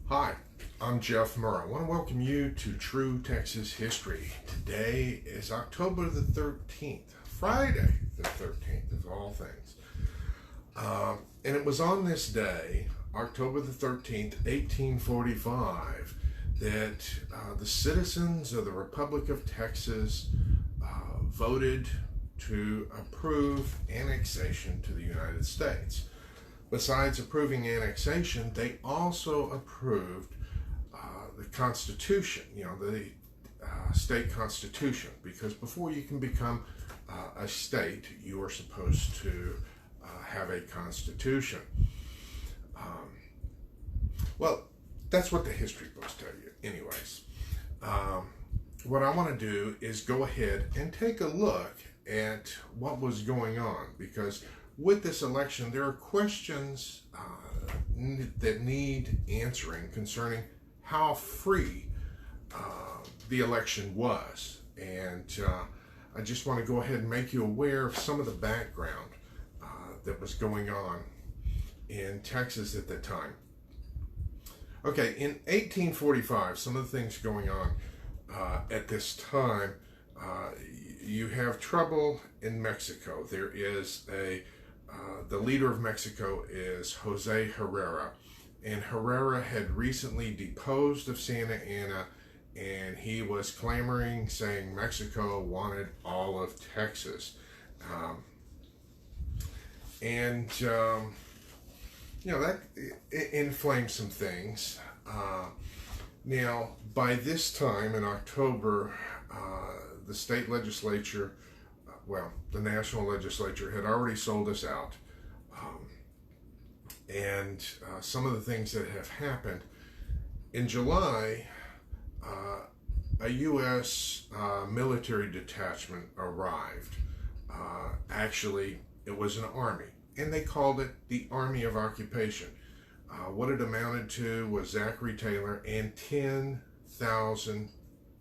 Hi, I'm Jeff Murr. I want to welcome you to True Texas History. Today is October the 13th, Friday the 13th of all things. And it was on this day, October the 13th, 1845, that the citizens of the Republic of Texas voted to approve annexation to the United States. Besides approving annexation, they also approved the Constitution, the state constitution, because before you can become a state, you are supposed to have a constitution. Well, that's what the history books tell you. Anyways, what I want to do is go ahead and take a look at what was going on, because with this election, there are questions that need answering concerning how free the election was. And I just want to go ahead and make you aware of some of the background that was going on in Texas at the time. Okay, in 1845, some of the things going on at this time, you have trouble in Mexico. There is the leader of Mexico is Jose Herrera, and Herrera had recently deposed of Santa Anna, and he was clamoring, saying Mexico wanted all of Texas. That inflamed some things. Now, by this time in October, the state legislature, the national legislature had already sold us out. And some of the things that have happened, in July, a U.S. military detachment arrived. Actually, it was an army, and they called it the Army of Occupation. What it amounted to was Zachary Taylor and 10,000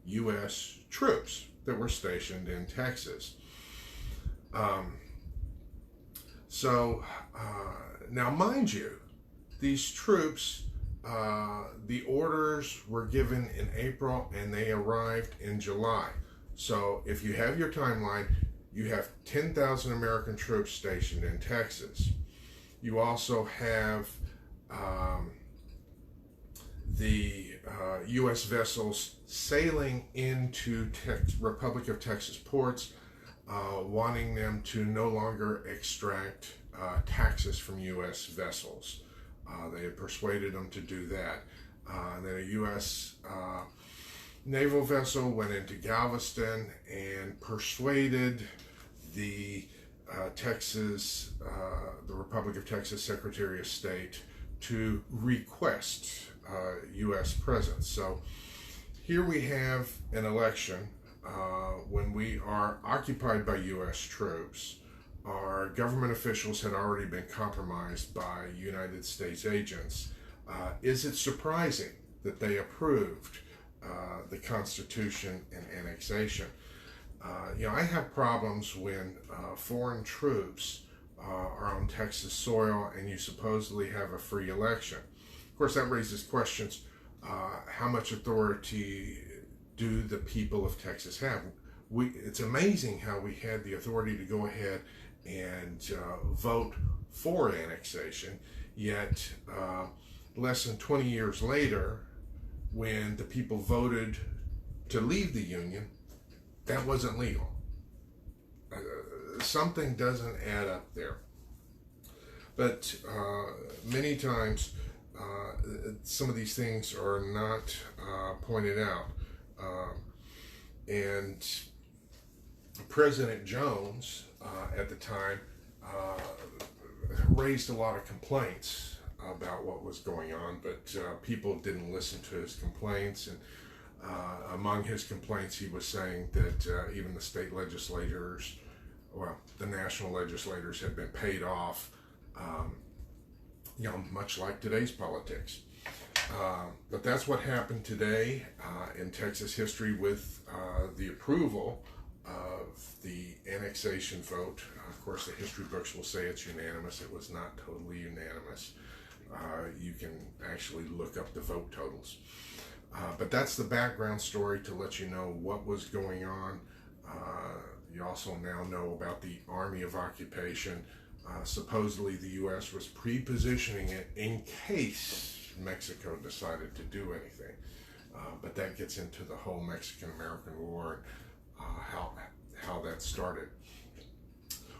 U.S. troops that were stationed in Texas. Now, mind you, these troops, the orders were given in April and they arrived in July. So if you have your timeline, you have 10,000 American troops stationed in Texas. You also have the U.S. vessels sailing into Republic of Texas ports, wanting them to no longer extract taxes from U.S. vessels. They had persuaded them to do that. Then a U.S. naval vessel went into Galveston and persuaded the Republic of Texas Secretary of State to request U.S. presence. So here we have an election when we are occupied by U.S. troops. Our government officials had already been compromised by United States agents. Is it surprising that they approved the Constitution and annexation? I have problems when foreign troops are on Texas soil and you supposedly have a free election. Of course, that raises questions. How much authority do the people of Texas have? It's amazing how we had the authority to go ahead and vote for annexation, yet less than 20 years later, when the people voted to leave the Union, that wasn't legal. Something doesn't add up there. But many times, some of these things are not pointed out. And President Jones, at the time, raised a lot of complaints about what was going on, but people didn't listen to his complaints. And among his complaints, he was saying that even the state legislators, the national legislators had been paid off, much like today's politics. But that's what happened today in Texas history with the approval of the annexation vote. Of course, the history books will say it's unanimous. It was not totally unanimous. you can actually look up the vote totals. But that's the background story to let you know what was going on. You also now know about the Army of Occupation. Supposedly the U.S. was pre-positioning it in case Mexico decided to do anything. But that gets into the whole Mexican-American War and how that started.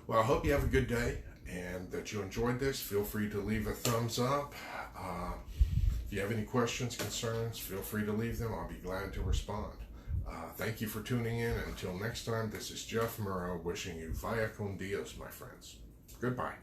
Well, I hope you have a good day and that you enjoyed this. Feel free to leave a thumbs up. If you have any questions, concerns, feel free to leave them. I'll be glad to respond. Thank you for tuning in. Until next time, this is Jeff Murrow wishing you vaya con Dios, my friends. Goodbye.